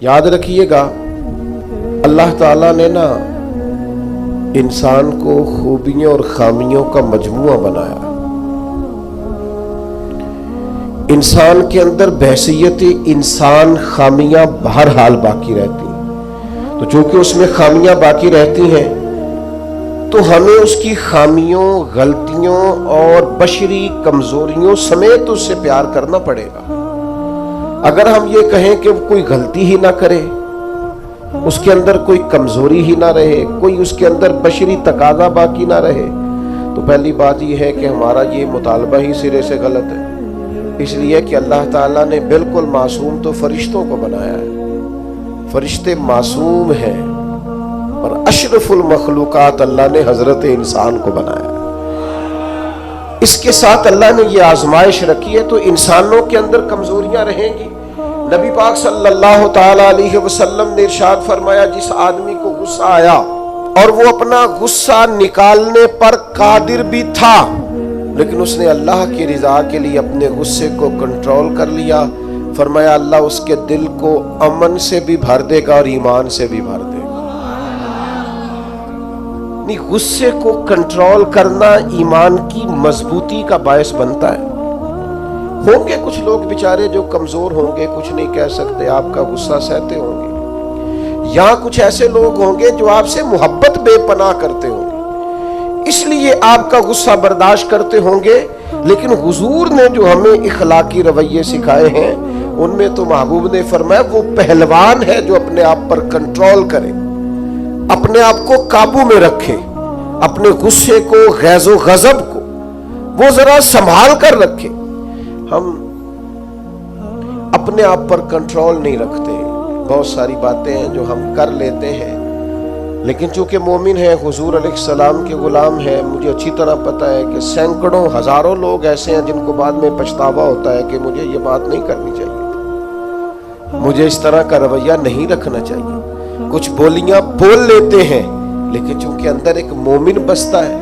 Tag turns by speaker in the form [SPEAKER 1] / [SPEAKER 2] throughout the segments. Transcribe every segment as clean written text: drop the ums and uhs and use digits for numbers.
[SPEAKER 1] یاد رکھیے گا اللہ تعالیٰ نے نا انسان کو خوبیوں اور خامیوں کا مجموعہ بنایا۔ انسان کے اندر بحیثیت انسان خامیاں بہرحال باقی رہتی ہیں، تو چونکہ اس میں خامیاں باقی رہتی ہیں تو ہمیں اس کی خامیوں، غلطیوں اور بشری کمزوریوں سمیت اس سے پیار کرنا پڑے گا۔ اگر ہم یہ کہیں کہ کوئی غلطی ہی نہ کرے، اس کے اندر کوئی کمزوری ہی نہ رہے، کوئی اس کے اندر بشری تقاضا باقی نہ رہے، تو پہلی بات یہ ہے کہ ہمارا یہ مطالبہ ہی سرے سے غلط ہے۔ اس لیے کہ اللہ تعالیٰ نے بالکل معصوم تو فرشتوں کو بنایا ہے، فرشتے معصوم ہیں، اور اشرف المخلوقات اللہ نے حضرت انسان کو بنایا ہے۔ اس کے ساتھ اللہ نے یہ آزمائش رکھی ہے، تو انسانوں کے اندر کمزوریاں رہیں گی۔ نبی پاک صلی اللہ تعالی علیہ وسلم نے ارشاد فرمایا، جس آدمی کو غصہ آیا اور وہ اپنا غصہ نکالنے پر قادر بھی تھا، لیکن اس نے اللہ کی رضا کے لیے اپنے غصے کو کنٹرول کر لیا، فرمایا اللہ اس کے دل کو امن سے بھی بھر دے گا اور ایمان سے بھی بھر دے گا۔ غصے کو کنٹرول کرنا ایمان کی مضبوطی کا باعث بنتا ہے۔ ہوں گے کچھ لوگ بیچارے جو کمزور ہوں گے، کچھ نہیں کہہ سکتے، آپ کا غصہ سہتے ہوں گے، یا کچھ ایسے لوگ ہوں گے جو آپ سے محبت بے پناہ کرتے ہوں گے، اس لیے آپ کا غصہ برداشت کرتے ہوں گے۔ لیکن حضور نے جو ہمیں اخلاقی رویے سکھائے ہیں، ان میں تو محبوب نے فرمایا وہ پہلوان ہے جو اپنے آپ پر کنٹرول کرے، اپنے آپ کو قابو میں رکھے، اپنے غصے کو، غیظ و غضب کو وہ ذرا سنبھال کر رکھے۔ ہم اپنے آپ پر کنٹرول نہیں رکھتے، بہت ساری باتیں ہیں جو ہم کر لیتے ہیں، لیکن چونکہ مومن ہیں، حضور علیہ السلام کے غلام ہیں، مجھے اچھی طرح پتہ ہے کہ سینکڑوں ہزاروں لوگ ایسے ہیں جن کو بعد میں پچھتاوا ہوتا ہے کہ مجھے یہ بات نہیں کرنی چاہیے، مجھے اس طرح کا رویہ نہیں رکھنا چاہیے۔ کچھ بولیاں بول لیتے ہیں، لیکن چونکہ اندر ایک مومن بستا ہے،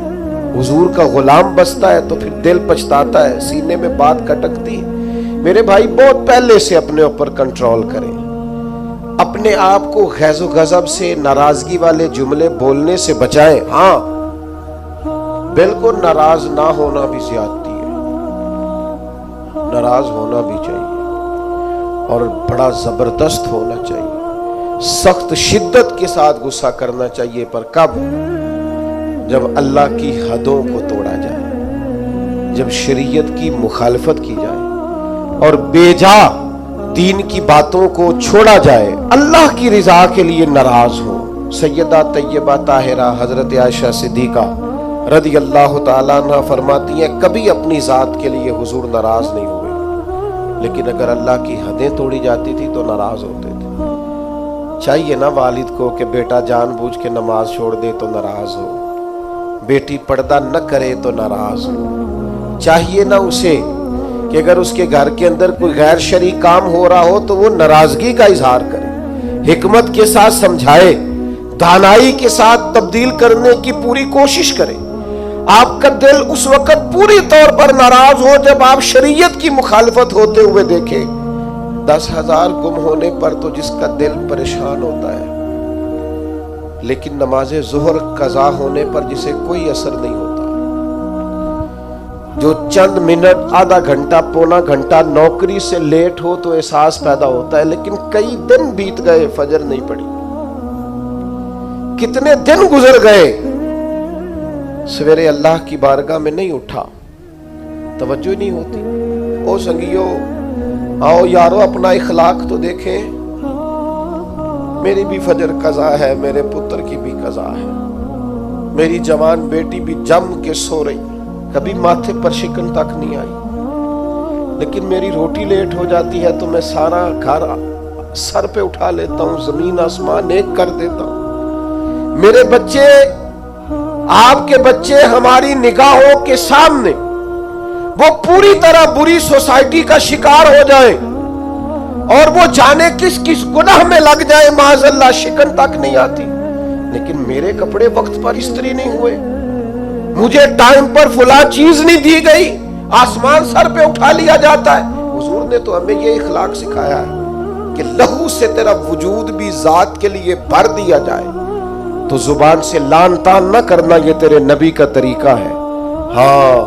[SPEAKER 1] حضور کا غلام بستا ہے، تو پھر دل پچھتاتا ہے، سینے میں بات کٹکتی ہے۔ میرے بھائی بہت پہلے سے اپنے اوپر کنٹرول کریں، اپنے آپ کو غیظ و غضب سے، ناراضگی والے جملے بولنے سے بچائیں۔ ہاں بالکل ناراض نہ ہونا بھی زیادتی ہے، ناراض ہونا بھی چاہیے، اور بڑا زبردست ہونا چاہیے، سخت شدت کے ساتھ غصہ کرنا چاہیے، پر کب؟ جب اللہ کی حدوں کو توڑا جائے، جب شریعت کی مخالفت کی جائے اور بے جا دین کی باتوں کو چھوڑا جائے، اللہ کی رضا کے لیے ناراض ہو۔ سیدہ طیبہ طاہرہ حضرت عائشہ صدیقہ رضی اللہ تعالیٰ عنہ فرماتی ہیں، کبھی اپنی ذات کے لیے حضور ناراض نہیں ہوئے، لیکن اگر اللہ کی حدیں توڑی جاتی تھی تو ناراض ہوتے تھے۔ چاہیے نا والد کو کہ بیٹا جان بوجھ کے نماز چھوڑ دے تو ناراض ہو، بیٹی پردہ نہ کرے تو ناراض ہو۔ چاہیے نا اسے کہ اگر اس کے گھر کے اندر کوئی غیر شرعی کام ہو رہا ہو تو وہ ناراضگی کا اظہار کرے، حکمت کے ساتھ سمجھائے، دانائی کے ساتھ تبدیل کرنے کی پوری کوشش کرے۔ آپ کا دل اس وقت پوری طور پر ناراض ہو جب آپ شریعت کی مخالفت ہوتے ہوئے دیکھیں۔ 10,000 گم ہونے پر تو جس کا دل پریشان ہوتا ہے، لیکن نماز ظہر قضا ہونے پر جسے کوئی اثر نہیں ہوتا، جو چند منٹ، آدھا گھنٹہ، پونا گھنٹہ نوکری سے لیٹ ہو تو احساس پیدا ہوتا ہے، لیکن کئی دن بیت گئے، فجر نہیں پڑی، کتنے دن گزر گئے، سویرے اللہ کی بارگاہ میں نہیں اٹھا، توجہ نہیں ہوتی۔ او سنگیو، آؤ یارو اپنا اخلاق تو دیکھیں، میری بھی فجر قضا ہے، میرے پتر کی بھی قضا ہے، میری جوان بیٹی بھی جم کے سو رہی، کبھی ماتھے پر شکن تک نہیں آئی، لیکن میری روٹی لیٹ ہو جاتی ہے تو میں سارا گھر سر پہ اٹھا لیتا ہوں، زمین آسمان ایک کر دیتا ہوں۔ میرے بچے، آپ کے بچے ہماری نگاہوں کے سامنے وہ پوری طرح بری سوسائٹی کا شکار ہو جائیں اور وہ جانے کس کس گناہ میں لگ جائے، معاذ اللہ، شکن تک نہیں آتی، لیکن میرے کپڑے وقت پر استری نہیں ہوئے، مجھے ٹائم پر فلاں چیز نہیں دی گئی، آسمان سر پہ اٹھا لیا جاتا ہے۔ حضور نے تو ہمیں یہ اخلاق سکھایا ہے کہ لہو سے تیرا وجود بھی ذات کے لیے بھر دیا جائے تو زبان سے لان تان نہ کرنا، یہ تیرے نبی کا طریقہ ہے۔ ہاں،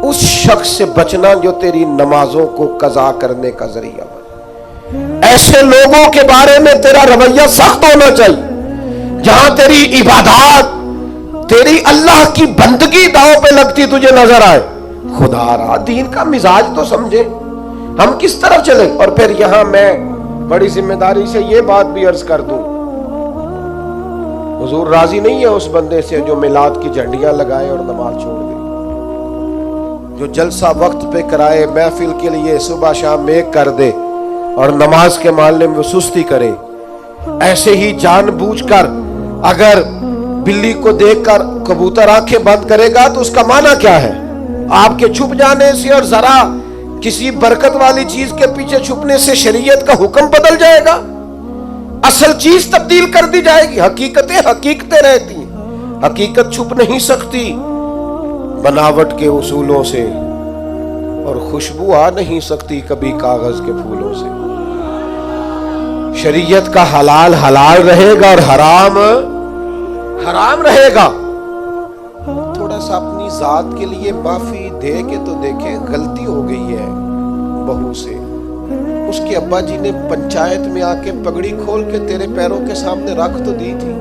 [SPEAKER 1] اس شخص سے بچنا جو تیری نمازوں کو قضا کرنے کا ذریعہ بنے۔ ایسے لوگوں کے بارے میں تیرا رویہ سخت ہونا چاہیے، جہاں تیری عبادات، تیری اللہ کی بندگی داؤ پہ لگتی تجھے نظر آئے۔ خدا را دین کا مزاج تو سمجھے، ہم کس طرف چلے۔ اور پھر یہاں میں بڑی ذمہ داری سے یہ بات بھی عرض کر دوں، حضور راضی نہیں ہے اس بندے سے جو میلاد کی جھنڈیاں لگائے اور نماز چھوڑ دے، جو جلسہ وقت پہ کرائے، محفل کے لیے صبح شام ایک کر دے اور نماز کے معاملے میں سستی کرے۔ ایسے ہی جان بوجھ کر اگر بلی کو دیکھ کر کبوتر آنکھیں بند کرے گا تو اس کا معنی کیا ہے؟ آپ کے چھپ جانے سے اور ذرا کسی برکت والی چیز کے پیچھے چھپنے سے شریعت کا حکم بدل جائے گا؟ اصل چیز تبدیل کر دی جائے گی۔ حقیقتیں رہتی ہیں، حقیقت چھپ نہیں سکتی بناوٹ کے اصولوں سے، اور خوشبو آ نہیں سکتی کبھی کاغذ کے پھولوں سے۔ شریعت کا حلال حلال رہے گا اور حرام حرام رہے گا۔ تھوڑا سا اپنی ذات کے لیے معافی دے کے تو دیکھیں، غلطی ہو گئی ہے بہو سے۔ اس کے ابا جی نے پنچایت میں آ کے پگڑی کھول کے تیرے پیروں کے سامنے رکھ تو دی تھی،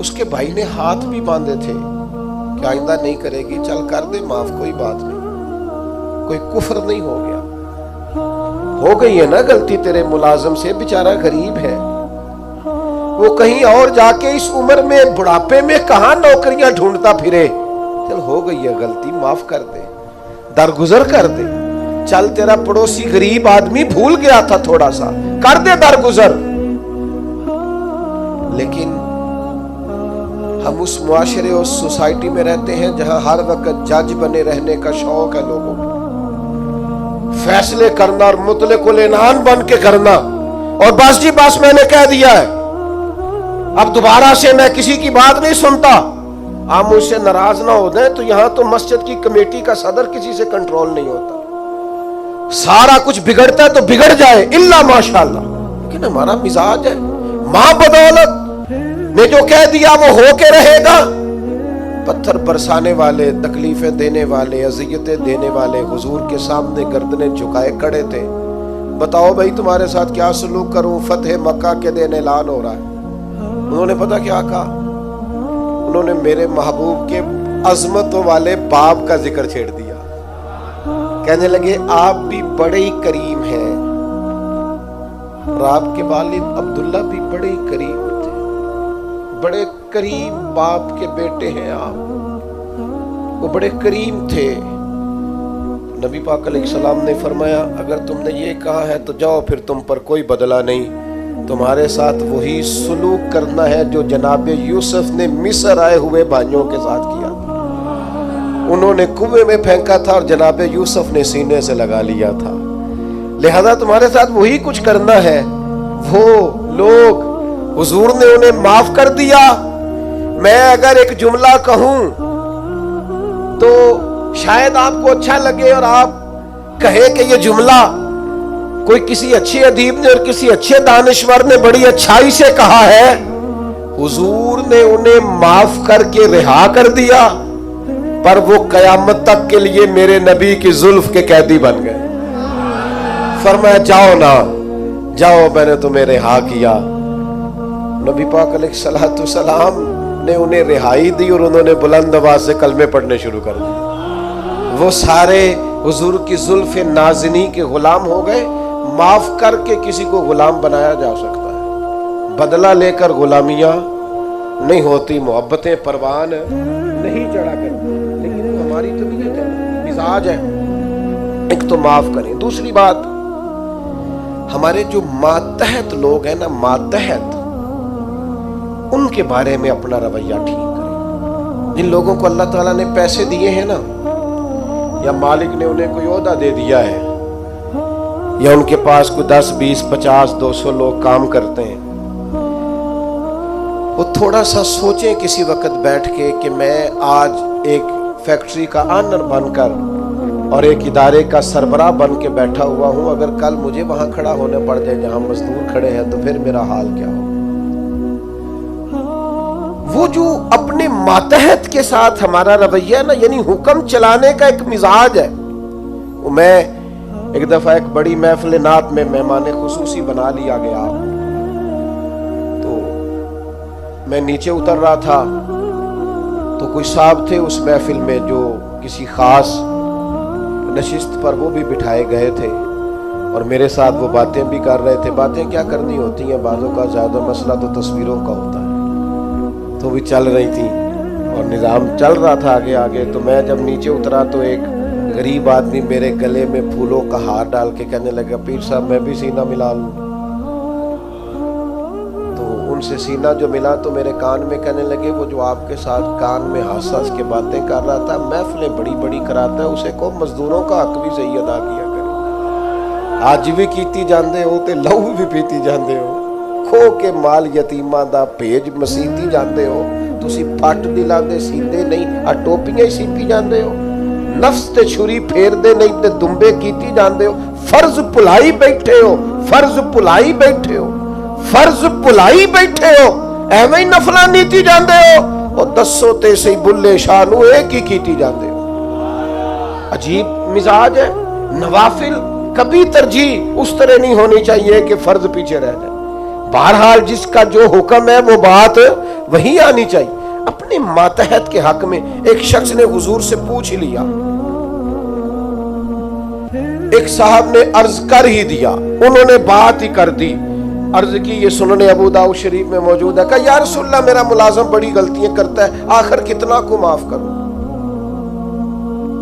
[SPEAKER 1] اس کے بھائی نے ہاتھ بھی باندھے تھے کہ آئندہ نہیں کرے گی، چل کر دے معاف، کوئی بات نہیں، کوئی کفر نہیں ہو گیا۔ ہو گئی ہے نا غلطی تیرے ملازم سے، بیچارہ غریب ہے، وہ کہیں اور جا کے اس عمر میں بڑھاپے میں کہاں نوکریاں ڈھونڈتا پھرے۔ چل ہو گئی ہے غلطی، معاف کر دے، درگزر کر دے۔ چل تیرا پڑوسی غریب آدمی بھول گیا تھا، تھوڑا سا کر دے درگزر۔ لیکن ہم اس معاشرے اور سوسائٹی میں رہتے ہیں جہاں ہر وقت جج بنے رہنے کا شوق ہے لوگوں کو، فیصلے کرنا اور مطلق العنان بن کے کرنا، اور بس جی بس میں نے کہہ دیا ہے، اب دوبارہ سے میں کسی کی بات نہیں سنتا۔ آپ مجھ سے ناراض نہ ہو جائیں تو یہاں تو مسجد کی کمیٹی کا صدر کسی سے کنٹرول نہیں ہوتا، سارا کچھ بگڑتا ہے تو بگڑ جائے الا ماشاءاللہ، لیکن ہمارا مزاج ہے ماں بدولت نے جو کہہ دیا وہ ہو کے رہے گا۔ پتھر برسانے والے، تکلیفیں دینے والے، اذیتیں دینے والے حضور کے سامنے گردنیں جھکائے کھڑے تھے، بتاؤ بھائی تمہارے ساتھ کیا سلوک کروں؟ فتح مکہ کے دن اعلان ہو رہا ہے، انہوں نے پتہ کیا کہا؟ انہوں نے میرے محبوب کے عظمتوں والے باپ کا ذکر چھیڑ دیا، کہنے لگے آپ بھی بڑے ہی کریم ہیں، اور آپ کے والد عبداللہ بھی بڑے ہی کریم تھے، بڑے کریم باپ کے بیٹے ہیں آپ، وہ بڑے کریم تھے۔ نبی پاک علیہ السلام نے فرمایا اگر تم نے یہ کہا ہے تو جاؤ، پھر تم پر کوئی بدلہ نہیں، تمہارے ساتھ وہی سلوک کرنا ہے جو جناب یوسف نے مصر آئے ہوئے بھائیوں کے ساتھ کیا تھا۔ انہوں نے کنویں میں پھینکا تھا اور جناب یوسف نے سینے سے لگا لیا تھا، لہذا تمہارے ساتھ وہی کچھ کرنا ہے۔ وہ لوگ حضور نے انہیں معاف کر دیا۔ میں اگر ایک جملہ کہوں تو شاید آپ کو اچھا لگے اور آپ کہے کہ یہ جملہ کوئی کسی اچھے ادیب نے اور کسی اچھے دانشور نے بڑی اچھائی سے کہا ہے۔ حضور نے انہیں معاف کر کے رہا کر دیا، پر وہ قیامت تک کے لیے میرے نبی کی زلف کے قیدی بن گئے۔ فرمایا جاؤ نا جاؤ، میں نے تمہیں رہا کیا۔ نبی پاک علیہ السلام نے انہیں رہائی دی اور انہوں نے بلند آواز سے کلمے پڑھنے شروع کر دیے۔ وہ سارے حضور کی زلف نازنی کے غلام ہو گئے۔ معاف کر کے کسی کو غلام بنایا جا سکتا ہے، بدلہ لے کر غلامیاں نہیں ہوتی، محبتیں پروان نہیں چڑھا کرتی، لیکن وہ ہماری طبیعت ہے، مزاج ہے۔ ایک تو معاف کریں، دوسری بات ہمارے جو ماتحت لوگ ہیں نا، ماتحت، ان کے بارے میں اپنا رویہ ٹھیک کریں۔ جن لوگوں کو اللہ تعالیٰ نے پیسے دیے ہیں نا، یا مالک نے انہیں کوئی عہدہ دے دیا ہے، یا ان کے پاس کوئی 10 20 50 200 لوگ کام کرتے ہیں، وہ تھوڑا سا سوچیں کسی وقت بیٹھ کے کہ میں آج ایک فیکٹری کا آنر بن کر اور ایک ادارے کا سربراہ بن کے بیٹھا ہوا ہوں. اگر کل مجھے وہاں کھڑا ہونے پڑ جائے جہاں مزدور کھڑے ہیں تو پھر میرا حال کیا ہو. وہ جو اپنے ماتحت کے ساتھ ہمارا رویہ نا، یعنی حکم چلانے کا ایک مزاج ہے. میں ایک دفعہ ایک بڑی محفل نعت میں مہمان خصوصی بنا لیا گیا، تو میں نیچے اتر رہا تھا تو کوئی صاحب تھے اس محفل میں جو کسی خاص نشست پر وہ بھی بٹھائے گئے تھے، اور میرے ساتھ وہ باتیں بھی کر رہے تھے. باتیں کیا کرنی ہوتی ہیں، بعضوں کا زیادہ مسئلہ تو تصویروں کا ہوتا ہے، تو بھی چل رہی تھی اور نظام چل رہا تھا آگے آگے. تو میں جب نیچے اترا تو ایک غریب آدمی میرے گلے میں پھولوں کا ہار ڈال کے کہنے لگا، پیر صاحب میں بھی سینہ ملا لوں. تو ان سے سینہ جو ملا تو میرے کان میں کہنے لگے، وہ جو آپ کے ساتھ کان میں ہنس ہنس کے باتیں کر رہا تھا، محفلیں بڑی بڑی کراتا ہے، اسے کو مزدوروں کا حق بھی صحیح ادا کیا کرے. آج بھی کیتی جاندے ہو تے لہو بھی پیتی جاندے ہو، کھو کے مال یتیماں دا بھیج مسیتی جاندے ہو. تسی پٹ دلاندے سیندے نہیں، ٹوپیاں ہی سیتی جاندے ہو. نفس تے چھری پھیر دے نہیں تے دمبے کیتی جاندے ہو. فرض بھلائی بیٹھے ہو، فرض بھلائی بیٹھے ہو، فرض بھلائی بیٹھے ہو، ایویں ہی نفلاں نیتی جاندے ہو. اور دسو تے سی بلے شاہ نو ایک ہی کیتی جاندے ہو. عجیب مزاج ہے. نوافل کبھی ترجیح اس طرح نہیں ہونی چاہیے کہ فرض پیچھے رہ جائے. بہرحال جس کا جو حکم ہے وہ بات وہی آنی چاہیے. اپنے ماتحت کے حق میں ایک شخص نے حضور سے پوچھ لیا، ایک صاحب نے عرض کر ہی دیا، انہوں نے بات ہی کر دی. عرض کی، یہ سنن ابو داؤد شریف میں موجود ہے، کہ یا رسول اللہ میرا ملازم بڑی غلطیاں کرتا ہے، آخر کتنا کو معاف کروں؟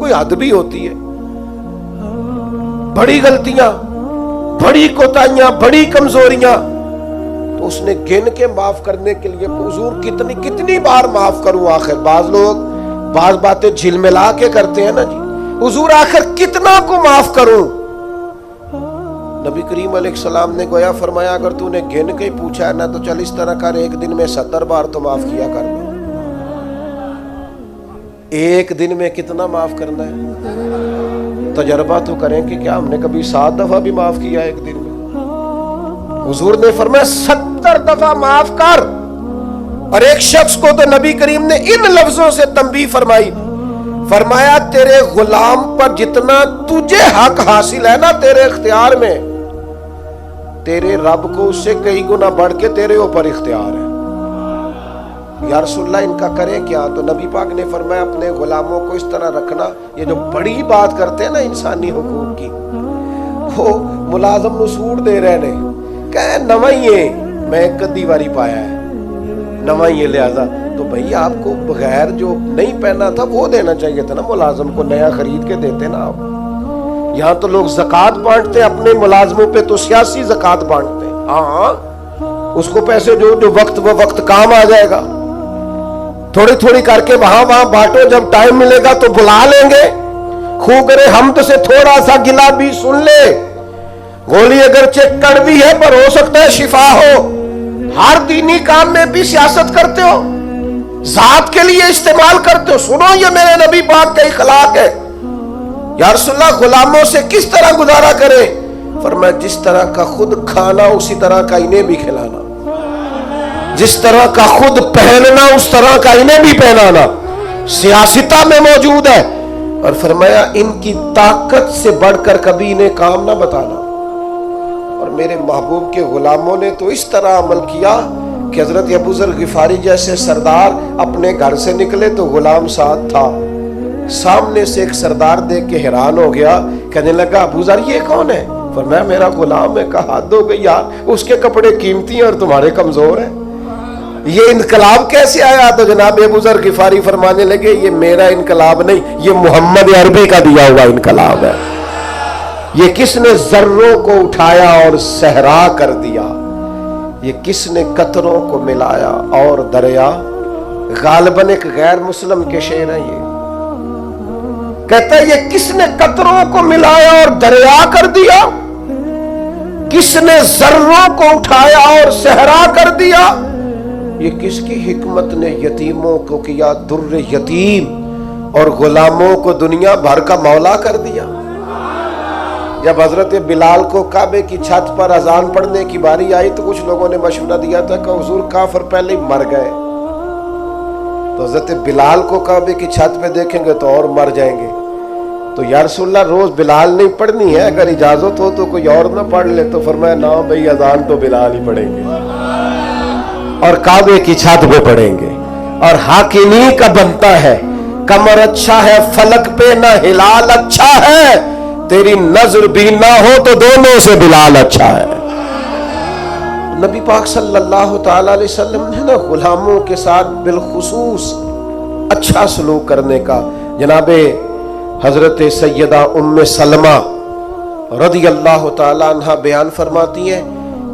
[SPEAKER 1] کوئی حد بھی ہوتی ہے. بڑی غلطیاں، بڑی کوتاہیاں، بڑی کمزوریاں، تو اس نے گن کے معاف کرنے کے لیے، حضور کتنی بار معاف کروں؟ آخر بعض لوگ بعض باتیں جھلملا کے کرتے ہیں نا جی، حضور آخر کتنا کو معاف کروں؟ نبی کریم علیہ السلام نے گویا فرمایا، اگر تو نے گن کے ہی پوچھا ہے نا تو چل اس طرح کر، ایک دن میں 70 بار تو معاف کیا کرنا. ایک دن میں کتنا معاف کرنا ہے؟ تجربہ تو کریں کہ کیا ہم نے کبھی 7 دفعہ بھی معاف کیا ایک دن میں؟ حضور نے فرمایا 70 دفعہ معاف کر. اور ایک شخص کو تو نبی کریم نے ان لفظوں سے تنبیہ فرمائی، فرمایا تیرے غلام پر جتنا تجھے حق حاصل ہے نا تیرے اختیار میں، تیرے رب کو اس سے کئی گنا بڑھ کے تیرے اوپر اختیار ہے. یا رسول اللہ ان کا کرے کیا؟ تو نبی پاک نے فرمایا اپنے غلاموں کو اس طرح رکھنا. یہ جو بڑی بات کرتے ہیں نا انسانی حقوق کی، وہ ملازم نو سوٹ دے رہے نے، کہ نوائیے میں کدی واری پایا ہے نوائیے، لہذا تو بھئی آپ کو بغیر جو نہیں پہنا تھا وہ دینا چاہیے تھا نا، ملازم کو نیا خرید کے دیتے نا آپ. یہاں تو لوگ زکوٰۃ بانٹتے ہیں اپنے ملازموں پہ، تو سیاسی زکوٰۃ بانٹتے ہیں. ہاں اس کو پیسے جو وقت کام آ جائے گا، تھوڑی تھوڑی کر کے وہاں بانٹو، جب ٹائم ملے گا تو بلا لیں گے. خو کرے حمد سے تھوڑا سا گلا بھی سن لے، گولی اگرچہ کڑوی ہے پر ہو سکتا ہے شفا ہو. ہر دینی کام میں بھی سیاست کرتے ہو، ذات کے لیے استعمال کرتے ہو. سنو یہ میرے نبی پاک کا اخلاق ہے. یا رسول اللہ غلاموں سے کس طرح گزارا کرے؟ فرمایا جس طرح کا خود کھانا اسی طرح کا انہیں بھی کھلانا، جس طرح کا خود پہننا اس طرح کا انہیں بھی پہنانا. سیاستہ میں موجود ہے. اور فرمایا ان کی طاقت سے بڑھ کر کبھی انہیں کام نہ بتانا. اور میرے محبوب کے غلاموں نے تو اس طرح عمل کیا کہ حضرت ابو ذر غفاری جیسے سردار اپنے گھر سے نکلے تو غلام ساتھ تھا. سامنے سے ایک سردار دیکھ کے حیران ہو گیا، کہنے لگا ابو ذر یہ کون ہے؟ فرمایا میرا غلام ہے. کہا حد ہو گئی یار، اس کے کپڑے قیمتی ہیں اور تمہارے کمزور ہیں، یہ انقلاب کیسے آیا؟ تو جناب ابو ذر غفاری فرمانے لگے یہ میرا انقلاب نہیں، یہ محمد عربی کا دیا ہوا انقلاب ہے. یہ کس نے ذروں کو اٹھایا اور صحرا کر دیا، یہ کس نے قطروں کو ملایا اور دریا. غالباً ایک غیر مسلم کے شعر ہیں. یہ کہتا ہے یہ کس نے قطروں کو ملایا اور دریا کر دیا، کس نے ذروں کو اٹھایا اور صحرا کر دیا، یہ کس کی حکمت نے یتیموں کو کیا در یتیم اور غلاموں کو دنیا بھر کا مولا کر دیا۔ جب حضرت بلال کو کعبے کی چھت پر اذان پڑھنے کی باری آئی تو کچھ لوگوں نے مشورہ دیا تھا کہ حضور کافر پہلے ہی مر گئے، تو حضرت بلال کو کعبے کی چھت پہ دیکھیں گے تو اور مر جائیں گے، تو یا رسول اللہ روز بلال نہیں پڑھنی ہے، اگر اجازت ہو تو کوئی اور نہ پڑھ لے، تو فرمایا نا بھئی اذان تو بلال ہی پڑھیں گے اور کعبے کی چھت پہ پڑھیں گے۔ اور حق انہی کا بنتا ہے، کمر اچھا ہے فلک پہ نہ ہلال اچھا ہے، تیری نظر بھی نہ ہو تو دونوں سے بلال اچھا ہے۔ نبی پاک صلی اللہ تعالی علیہ وسلم نے نا غلاموں کے ساتھ بالخصوص اچھا سلوک کرنے کا، جناب حضرت سیدہ ام سلمہ رضی اللہ تعالی عنہ بیان فرماتی ہیں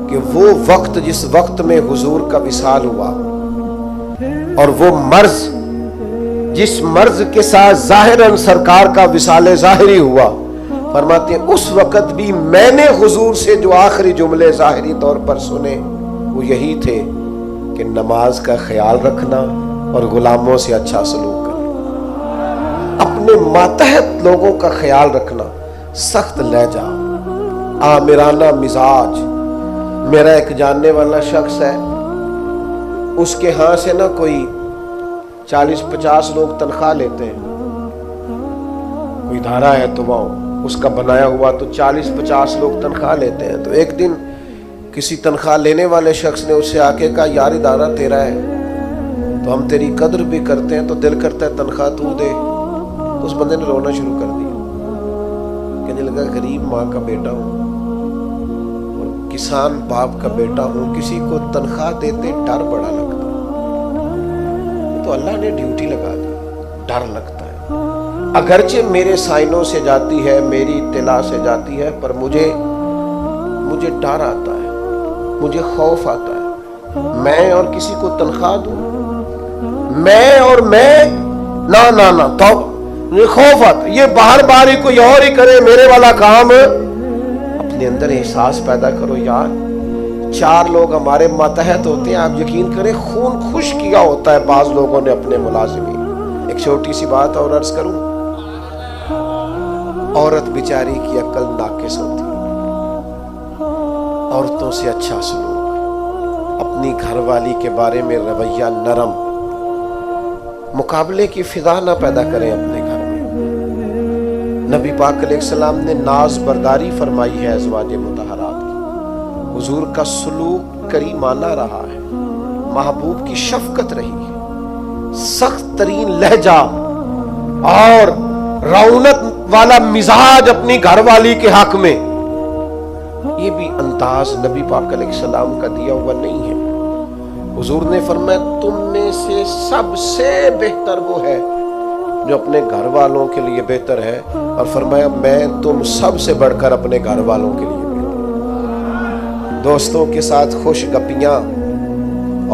[SPEAKER 1] کہ وہ وقت جس وقت میں حضور کا وصال ہوا اور وہ مرض جس مرض کے ساتھ ظاہراً سرکار کا وصال ظاہری ہوا، فرماتے ہیں اس وقت بھی میں نے حضور سے جو آخری جملے ظاہری طور پر سنے وہ یہی تھے کہ نماز کا خیال رکھنا اور غلاموں سے اچھا سلوک کرنا، اپنے ماتحت لوگوں کا خیال رکھنا، سخت لہجہ، آمرانہ مزاج۔ میرا ایک جاننے والا شخص ہے، اس کے ہاں سے نا کوئی 40-50 لوگ تنخواہ لیتے ہیں، کوئی ادارہ ہے تو وہ اس کا بنایا ہوا تو 40-50 لوگ تنخواہ لیتے ہیں۔ تو ایک دن کسی تنخواہ لینے والے شخص نے اس سے آ کے کہا یار ادارہ تیرا ہے تو ہم تیری قدر بھی کرتے ہیں، تو دل کرتا ہے تنخواہ تو دے۔ تو اس بندے نے رونا شروع کر دیا، کہنے لگا غریب ماں کا بیٹا ہوں اور کسان باپ کا بیٹا ہوں، کسی کو تنخواہ دیتے ڈر بڑا لگتا، تو اللہ نے ڈیوٹی لگا دی، ڈر لگتا ہے۔ اگرچہ میرے سائنوں سے جاتی ہے، میری اطلاع سے جاتی ہے، پر مجھے ڈر آتا ہے، مجھے خوف آتا ہے، میں اور کسی کو تنخواہ دوں، میں نہ تو مجھے خوف آتا ہے، یہ باہر باہر ہی کوئی اور ہی کرے، میرے والا کام اپنے اندر احساس پیدا کرو۔ یار 4 لوگ ہمارے ماتحت ہوتے ہیں، آپ یقین کریں خون خوش کیا ہوتا ہے بعض لوگوں نے اپنے ملازمین۔ ایک چھوٹی سی بات اور عرض کروں، عورت بیچاری کی عقل ناقص ہوتی ہے، عورتوں سے اچھا سلوک، اپنی گھر والی کے بارے میں رویہ نرم، مقابلے کی فضا نہ پیدا کریں اپنے گھر میں۔ نبی پاک علیہ السلام نے ناز برداری فرمائی ہے ازواج مطہرات کی، حضور کا سلوک کریمانہ رہا ہے، محبوب کی شفقت رہی ہے، سخت ترین لہجہ اور رونق والا مزاج اپنی گھر والی کے حق میں، یہ بھی انداز نبی پاک علیہ السلام کا دیا ہوا نہیں ہے۔ حضور نے فرمایا تم میں سے سب سے بہتر وہ ہے جو اپنے گھر والوں کے لیے بہتر ہے، اور فرمایا میں تم سب سے بڑھ کر اپنے گھر والوں کے لیے بہتر۔ دوستوں کے ساتھ خوش گپیاں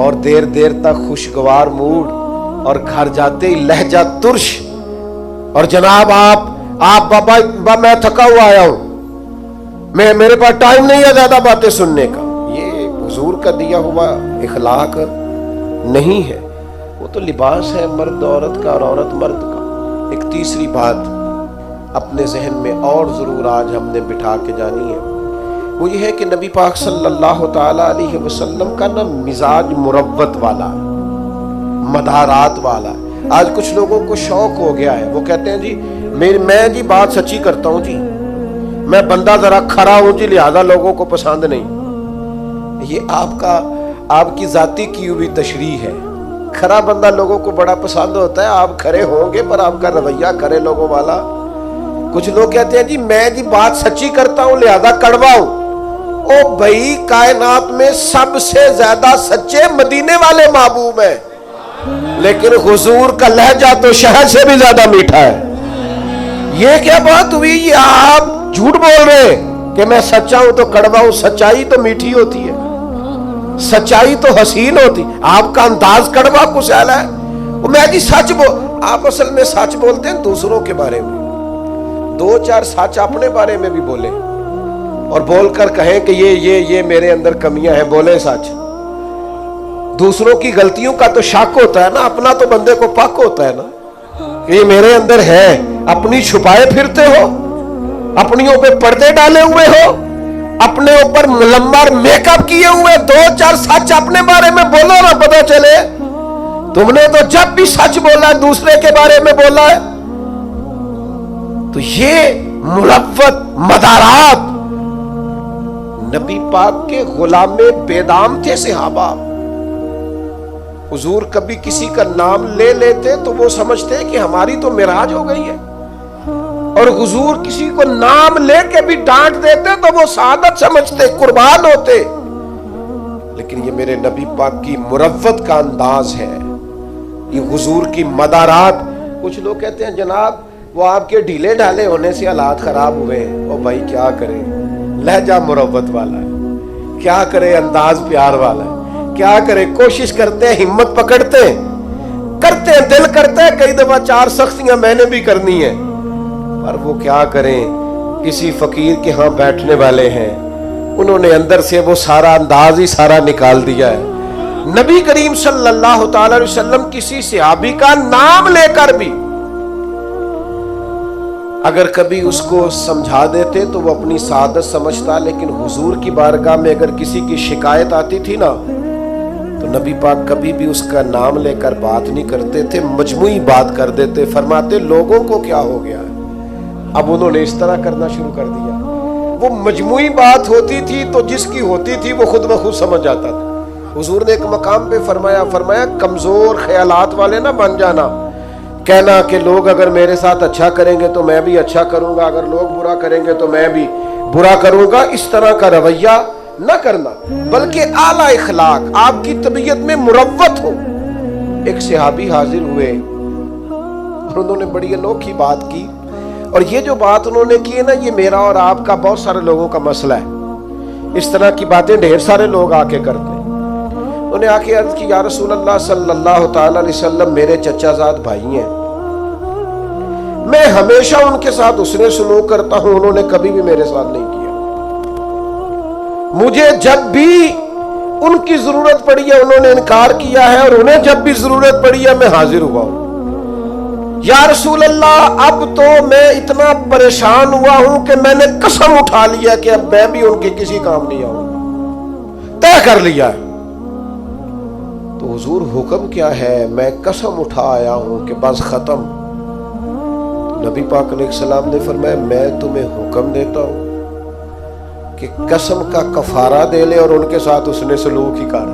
[SPEAKER 1] اور دیر دیر تک خوشگوار موڈ، اور گھر جاتے ہی لہجہ ترش، اور جناب آپ بابا میں تھکا ہوا آیا ہوں، میرے پاس ٹائم نہیں ہے زیادہ باتیں سننے کا، یہ حضور کا دیا ہوا اخلاق نہیں ہے۔ وہ تو لباس ہے مرد عورت کا اور عورت مرد کا۔ ایک تیسری بات اپنے ذہن میں اور ضرور آج ہم نے بٹھا کے جانی ہے، وہ یہ ہے کہ نبی پاک صلی اللہ تعالی علیہ وسلم کا نا مزاج مروت والا، مدارات والا۔ آج کچھ لوگوں کو شوق ہو گیا ہے، وہ کہتے ہیں جی میں جی بات سچی کرتا ہوں جی، میں بندہ ذرا کھرا ہوں جی لہذا لوگوں کو پسند نہیں۔ یہ آپ کی ذاتی کی ہوئی تشریح ہے۔ کھرا بندہ لوگوں کو بڑا پسند ہوتا ہے، آپ کھرے ہوں گے پر آپ کا رویہ کھرے لوگوں والا۔ کچھ لوگ کہتے ہیں جی میں جی بات سچی کرتا ہوں لہذا کڑوا ہوں۔ او بھائی کائنات میں سب سے زیادہ سچے مدینے والے محبوب ہیں، لیکن حضور کا لہجہ تو شہد سے بھی زیادہ میٹھا ہے۔ یہ کیا بات ہوئی؟ یہ آپ جھوٹ بول رہے ہیں کہ میں سچا ہوں تو کڑوا ہوں۔ سچائی تو میٹھی ہوتی ہے، سچائی تو حسین ہوتی۔ آپ کا انداز کڑوا کسیل ہے۔ میں جی سچ آپ اصل میں سچ بولتے ہیں دوسروں کے بارے میں، 2-4 سچ اپنے بارے میں بھی بولیں اور بول کر کہیں کہ یہ میرے اندر کمیاں ہیں، بولیں سچ۔ دوسروں کی غلطیوں کا تو شک ہوتا ہے نا، اپنا تو بندے کو پاک ہوتا ہے نا۔ کہ یہ میرے اندر ہے، اپنی چھپائے پھرتے ہو، اپنیوں پہ پردے ڈالے ہوئے ہو، اپنے اوپر ملمر میک اپ کیے ہوئے، دو چار سچ اپنے بارے میں بولو نہ پتہ چلے تم نے تو جب بھی سچ بولا ہے دوسرے کے بارے میں بولا ہے۔ تو یہ ملوث مدارات نبی پاک کے غلام بیدام تھے صحابہ۔ حضور کبھی کسی کا نام لے لیتے تو وہ سمجھتے کہ ہماری تو معراج ہو گئی ہے، اور حضور کسی کو نام لے کے بھی ڈانٹ دیتے تو وہ سعادت سمجھتے، قربان ہوتے۔ لیکن یہ میرے نبی پاک کی مروت کا انداز ہے، یہ حضور کی مدارات۔ کچھ لوگ کہتے ہیں جناب وہ آپ کے ڈھیلے ڈھالے ہونے سے حالات خراب ہوئے ہیں۔ او بھائی کیا کرے، لہجہ مروت والا ہے، کیا کرے انداز پیار والا ہے، کیا کرے کوشش کرتے ہیں، ہمت پکڑتے ہیں، کرتے ہیں، دل کرتا ہے کئی دفعہ چار سختیاں میں نے بھی کرنی ہے، پر وہ کیا کریں، کسی فقیر کے ہاں بیٹھنے والے ہیں، انہوں نے اندر سے وہ سارا انداز ہی سارا نکال دیا ہے۔ نبی کریم صلی اللہ تعالی علیہ وسلم کسی صحابی کا نام لے کر بھی اگر کبھی اس کو سمجھا دیتے تو وہ اپنی سعادت سمجھتا، لیکن حضور کی بارگاہ میں اگر کسی کی شکایت آتی تھی نا تو نبی پاک کبھی بھی اس کا نام لے کر بات نہیں کرتے تھے، مجموعی بات کر دیتے، فرماتے لوگوں کو کیا ہو گیا ہے۔ اب انہوں نے اس طرح کرنا شروع کر دیا، وہ مجموعی بات ہوتی تھی تو جس کی ہوتی تھی وہ خود بخود سمجھ جاتا تھا۔ حضور نے ایک مقام پہ فرمایا کمزور خیالات والے نہ بن جانا، کہنا کہ لوگ اگر میرے ساتھ اچھا کریں گے تو میں بھی اچھا کروں گا، اگر لوگ برا کریں گے تو میں بھی برا کروں گا، اس طرح کا رویہ نہ کرنا، بلکہ اعلیٰ اخلاق، آپ کی طبیعت میں مروت ہو۔ ایک صحابی حاضر ہوئے اور انہوں نے بڑی انوکھی بات کی، اور یہ جو بات انہوں نے کی ہے نا یہ میرا اور آپ کا بہت سارے لوگوں کا مسئلہ ہے، اس طرح کی باتیں ڈھیر سارے لوگ آ کے کرتے ہیں۔ انہوں نے آ کے عرض کی یا رسول اللہ صلی اللہ تعالی علیہ وسلم میرے چچا زاد بھائی ہیں، میں ہمیشہ ان کے ساتھ حسن سلوک کرتا ہوں، انہوں نے کبھی بھی میرے ساتھ نہیں کیا، مجھے جب بھی ان کی ضرورت پڑی ہے انہوں نے انکار کیا ہے، اور انہیں جب بھی ضرورت پڑی ہے میں حاضر ہوا ہوں۔ یا رسول اللہ اب تو میں اتنا پریشان ہوا ہوں کہ میں نے قسم اٹھا لیا کہ اب میں بھی ان کے کسی کام نہیں آؤں، طے کر لیا ہے۔ تو حضور حکم کیا ہے؟ میں قسم اٹھا آیا ہوں کہ بس ختم۔ نبی پاک علیہ السلام نے فرمایا میں تمہیں حکم دیتا ہوں کہ قسم کا کفارہ دے لے اور ان کے ساتھ اس نے سلوک ہی کر۔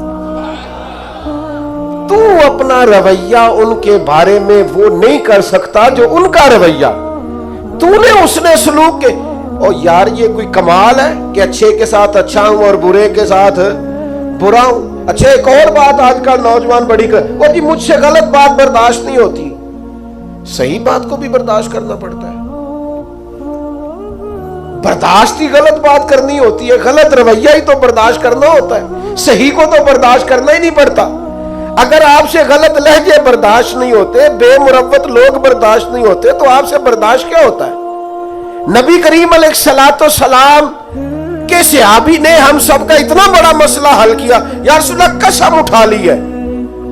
[SPEAKER 1] تو اپنا رویہ ان کے بارے میں وہ نہیں کر سکتا جو ان کا رویہ، تو نے اس نے سلوک کے۔ اور یار یہ کوئی کمال ہے کہ اچھے کے ساتھ اچھا ہوں اور برے کے ساتھ برا ہوں؟ اچھا ایک اور بات آج کل نوجوان بڑی وہ جی مجھ سے غلط بات برداشت نہیں ہوتی، صحیح بات کو بھی برداشت کرنا پڑتا ہے، برداشت ہی غلط بات کرنی ہوتی ہے، غلط رویہ ہی تو برداشت کرنا ہوتا ہے، صحیح کو تو برداشت کرنا ہی نہیں پڑتا۔ اگر آپ سے غلط لہجے برداشت نہیں ہوتے، بے مروت لوگ برداشت نہیں ہوتے تو آپ سے برداشت کیا ہوتا ہے؟ نبی کریم علیہ الصلوۃ والسلام کے صحابی نے ہم سب کا اتنا بڑا مسئلہ حل کیا، یا رسول اللہ قسم اٹھا لی ہے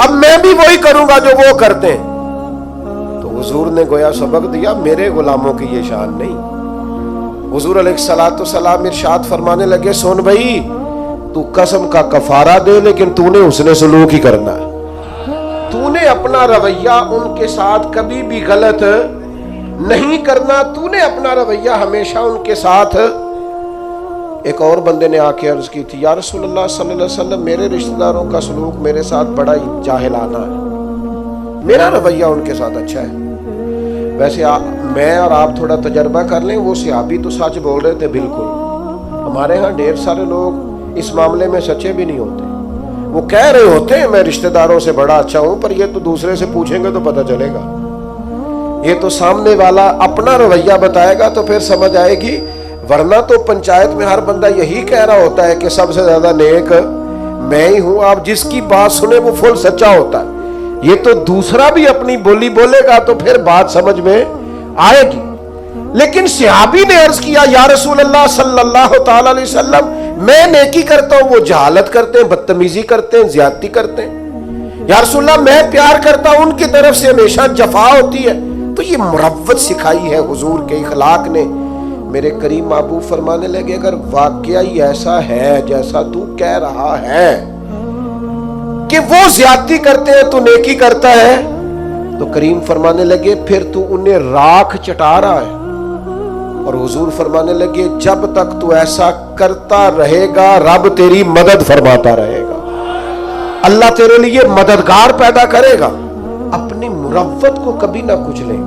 [SPEAKER 1] اب میں بھی وہی کروں گا جو وہ کرتے ہیں۔ تو حضور نے گویا سبق دیا میرے غلاموں کی یہ شان نہیں۔ حضور علیہ الصلوۃ والسلام ارشاد فرمانے لگے سن بھائی تو قسم کا کفارہ دے لیکن تو نے اس نے سلوک ہی کرنا ہے، تو نے اپنا رویہ ان کے ساتھ کبھی بھی غلط نہیں کرنا، تو نے اپنا رویہ ہمیشہ ان کے ساتھ۔ ایک اور بندے نے آ کے عرض کی تھی یا رسول اللہ صلی اللہ علیہ وسلم میرے رشتہ داروں کا سلوک میرے ساتھ بڑا ہی جاہلانہ ہے، میرا رویہ ان کے ساتھ اچھا ہے۔ ویسے میں اور آپ تھوڑا تجربہ کر لیں، وہ صحابی تو سچ بول رہے تھے بالکل، ہمارے ہاں ڈھیر سارے لوگ اس معاملے میں سچے بھی نہیں ہوتے، وہ کہہ رہے ہوتے ہیں میں رشتہ داروں سے بڑا اچھا ہوں، پر یہ تو دوسرے سے پوچھیں گے تو پتہ چلے گا، یہ تو سامنے والا اپنا رویہ بتائے گا تو پھر سمجھ آئے گی، ورنہ تو پنچایت میں ہر بندہ یہی کہہ رہا ہوتا ہے کہ سب سے زیادہ نیک میں ہی ہوں، آپ جس کی بات سنیں وہ فل سچا ہوتا ہے، یہ تو دوسرا بھی اپنی بولی بولے گا تو پھر بات سمجھ میں آئے گی۔ لیکن صحابی نے عرض کیا یا رسول اللہ صلی اللہ تعالی علیہ وسلم میں نیکی کرتا ہوں، وہ جہالت کرتے ہیں، بدتمیزی کرتے ہیں، زیادتی کرتے ہیں۔ یا رسول اللہ میں پیار کرتا ہوں، ان کی طرف سے ہمیشہ جفا ہوتی ہے۔ تو یہ مروت سکھائی ہے حضور کے اخلاق نے۔ میرے کریم محبوب فرمانے لگے اگر واقعہ ہی ایسا ہے جیسا تو کہہ رہا ہے کہ وہ زیادتی کرتے ہیں تو نیکی کرتا ہے، تو کریم فرمانے لگے پھر تو انہیں راکھ چٹا رہا ہے۔ اور حضور فرمانے لگے جب تک تو ایسا کرتا رہے گا رب تیری مدد فرماتا رہے گا، اللہ تیرے لیے مددگار پیدا کرے گا۔ اپنی مروت کو کبھی نہ کچلیں،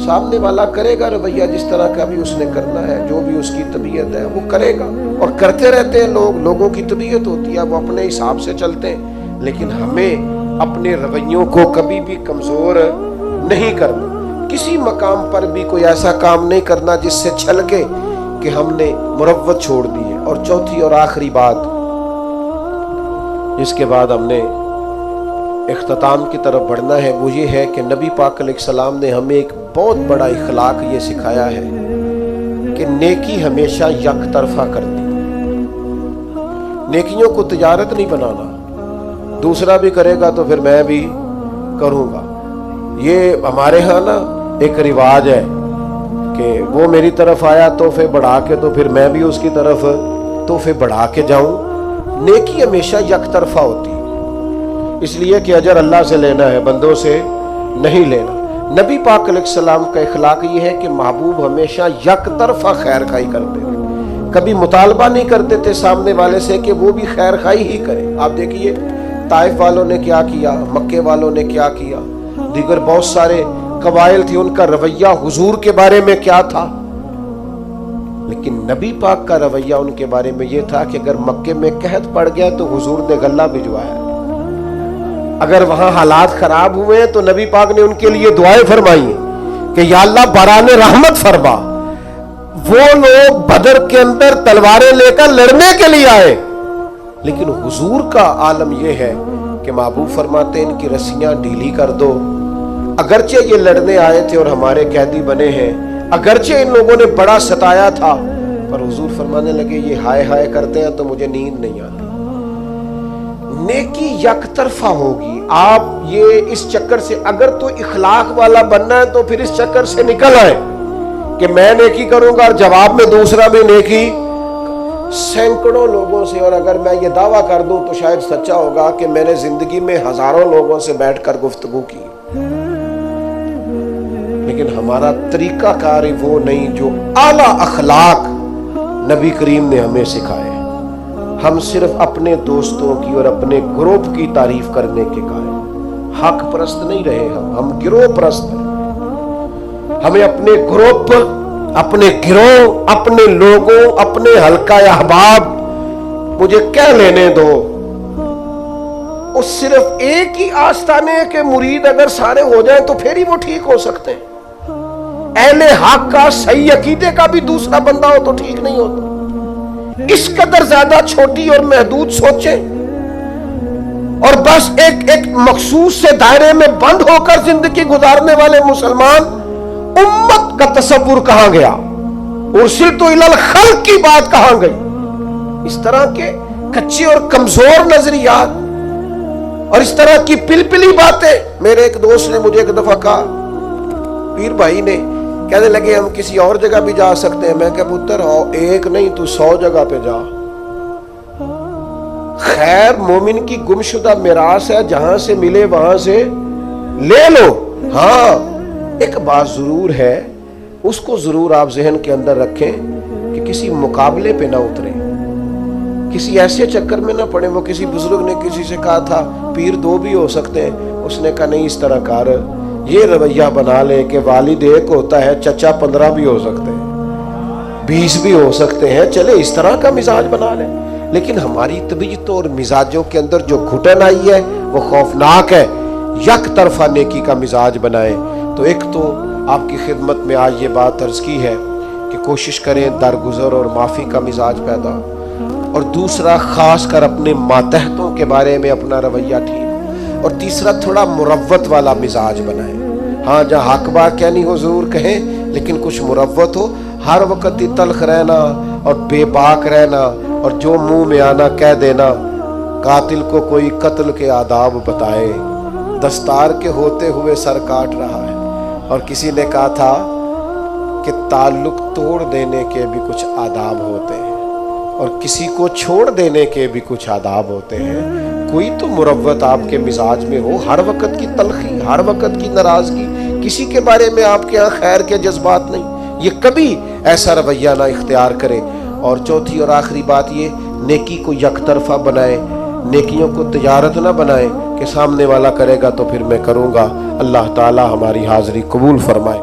[SPEAKER 1] سامنے والا کرے گا رویہ جس طرح کا بھی اس نے کرنا ہے، جو بھی اس کی طبیعت ہے وہ کرے گا، اور کرتے رہتے ہیں لوگوں کی طبیعت ہوتی ہے وہ اپنے حساب سے چلتے ہیں، لیکن ہمیں اپنے رویوں کو کبھی بھی کمزور نہیں کرنا، کسی مقام پر بھی کوئی ایسا کام نہیں کرنا جس سے چھلکے کہ ہم نے مروت چھوڑ دی ہے۔ اور چوتھی اور آخری بات جس کے بعد ہم نے اختتام کی طرف بڑھنا ہے وہ یہ ہے کہ نبی پاک علیہ السلام نے ہمیں ایک بہت بڑا اخلاق یہ سکھایا ہے کہ نیکی ہمیشہ یک طرفہ کرنی، نیکیوں کو تجارت نہیں بنانا، دوسرا بھی کرے گا تو پھر میں بھی کروں گا۔ یہ ہمارے ہاں نا ایک رواج ہے کہ وہ میری طرف آیا تحفے بڑھا کے تو پھر میں بھی اس کی طرف تحفے بڑھا کے جاؤں۔ نیکی ہمیشہ یک طرفہ ہوتی ہے، اس لیے کہ اجر اللہ سے لینا ہے، بندوں سے نہیں لینا۔ نبی پاک علیہ السلام کا اخلاق یہ ہے کہ محبوب ہمیشہ یک طرفہ خیر خواہی کرتے تھے، کبھی مطالبہ نہیں کرتے تھے سامنے والے سے کہ وہ بھی خیر خواہی ہی کرے۔ آپ دیکھیے طائف والوں نے کیا کیا، مکے والوں نے کیا کیا، دیگر بہت سارے قبائل تھے، ان کا رویہ حضور کے بارے میں کیا تھا، لیکن نبی پاک کا رویہ ان کے بارے میں یہ تھا کہ اگر مکے میں قحط پڑ گیا تو حضور نے غلہ بھجوایا، اگر وہاں حالات خراب ہوئے ہیں تو نبی پاک نے ان کے لیے دعائیں فرمائی کہ یا اللہ باران رحمت فرما۔ وہ لوگ بدر کے اندر تلواریں لے کر لڑنے کے لیے آئے، لیکن حضور کا عالم یہ ہے کہ محبوب فرماتے ان کی رسیاں ڈھیلی کر دو، اگرچہ یہ لڑنے آئے تھے اور ہمارے قیدی بنے ہیں، اگرچہ ان لوگوں نے بڑا ستایا تھا، پر حضور فرمانے لگے یہ ہائے ہائے کرتے ہیں تو مجھے نیند نہیں آتی۔ نیکی یک طرفہ ہوگی۔ آپ یہ اس چکر سے اگر تو اخلاق والا بننا ہے تو پھر اس چکر سے نکل آئے کہ میں نیکی کروں گا اور جواب میں دوسرا بھی نیکی، سینکڑوں لوگوں سے، اور اگر میں یہ دعویٰ کر دوں تو شاید سچا ہوگا کہ میں نے زندگی میں ہزاروں لوگوں سے بیٹھ کر گفتگو کی، لیکن ہمارا طریقہ کار وہ نہیں جو اعلیٰ اخلاق نبی کریم نے ہمیں سکھائے۔ ہم صرف اپنے دوستوں کی اور اپنے گروپ کی تعریف کرنے کے قائل، حق پرست نہیں رہے، ہم گروہ پرست ہیں۔ ہمیں اپنے گروپ، اپنے گروہ، اپنے لوگوں، اپنے حلقہ احباب مجھے کہہ لینے دو۔ اور صرف ایک ہی آستانے کے مرید اگر سارے ہو جائیں تو پھر ہی وہ ٹھیک ہو سکتے ہیں۔ اہل حق کا صحیح عقیدے کا بھی دوسرا بندہ ہو تو ٹھیک نہیں ہوتا۔ اس قدر زیادہ چھوٹی اور محدود سوچیں اور بس ایک مخصوص سے دائرے میں بند ہو کر زندگی گزارنے والے مسلمان امت کا تصور کہاں گیا؟ ارسلت الی الخلق کی بات کہاں گئی؟ اس طرح کے کچے اور کمزور نظریات اور اس طرح کی پلپلی باتیں۔ میرے ایک دوست نے مجھے ایک دفعہ کہا، پیر بھائی نے کہنے لگے ہم کسی اور جگہ بھی جا سکتے ہیں۔ میں کہا پتر ایک نہیں تو 100 جگہ پہ جا، خیر مومن کی گمشدہ میراث ہے، جہاں سے ملے وہاں سے لے لو۔ ہاں ایک بات ضرور ہے، اس کو ضرور آپ ذہن کے اندر رکھیں کہ کسی مقابلے پہ نہ اتریں، کسی ایسے چکر میں نہ پڑیں۔ وہ کسی بزرگ نے کسی سے کہا تھا پیر 2 بھی ہو سکتے ہیں، اس نے کہا نہیں اس طرح کر، یہ رویہ بنا لے کہ والد ایک ہوتا ہے، چچا 15 بھی ہو سکتے ہیں، 20 بھی ہو سکتے ہیں، چلے اس طرح کا مزاج بنا لے۔ لیکن ہماری طبیعتوں اور مزاجوں کے اندر جو گھٹن آئی ہے وہ خوفناک ہے۔ یک طرفہ نیکی کا مزاج بنائیں۔ تو ایک تو آپ کی خدمت میں آج یہ بات عرض کی ہے کہ کوشش کریں درگزر اور معافی کا مزاج پیدا، اور دوسرا خاص کر اپنے ماتحتوں کے بارے میں اپنا رویہ ٹھیک، اور تیسرا تھوڑا مروت والا مزاج بنائیں۔ ہاں جہاں حق بات کہنی ہو ضرور کہیں، لیکن کچھ مروت ہو۔ ہر وقت ہی تلخ رہنا اور بے باک رہنا اور جو منہ میں آنا کہہ دینا، قاتل کو کوئی قتل کے آداب بتائے، دستار کے ہوتے ہوئے سر کاٹ رہا ہے، اور کسی نے کہا تھا کہ تعلق توڑ دینے کے بھی کچھ آداب ہوتے ہیں اور کسی کو چھوڑ دینے کے بھی کچھ آداب ہوتے ہیں۔ کوئی تو مروت آپ کے مزاج میں ہو، ہر وقت کی تلخی، ہر وقت کی ناراضگی، کسی کے بارے میں آپ کے یہاں خیر کے جذبات نہیں، یہ کبھی ایسا رویہ نہ اختیار کرے۔ اور چوتھی اور آخری بات یہ، نیکی کو یک طرفہ بنائے، نیکیوں کو تجارت نہ بنائے کہ سامنے والا کرے گا تو پھر میں کروں گا۔ اللہ تعالی ہماری حاضری قبول فرمائے۔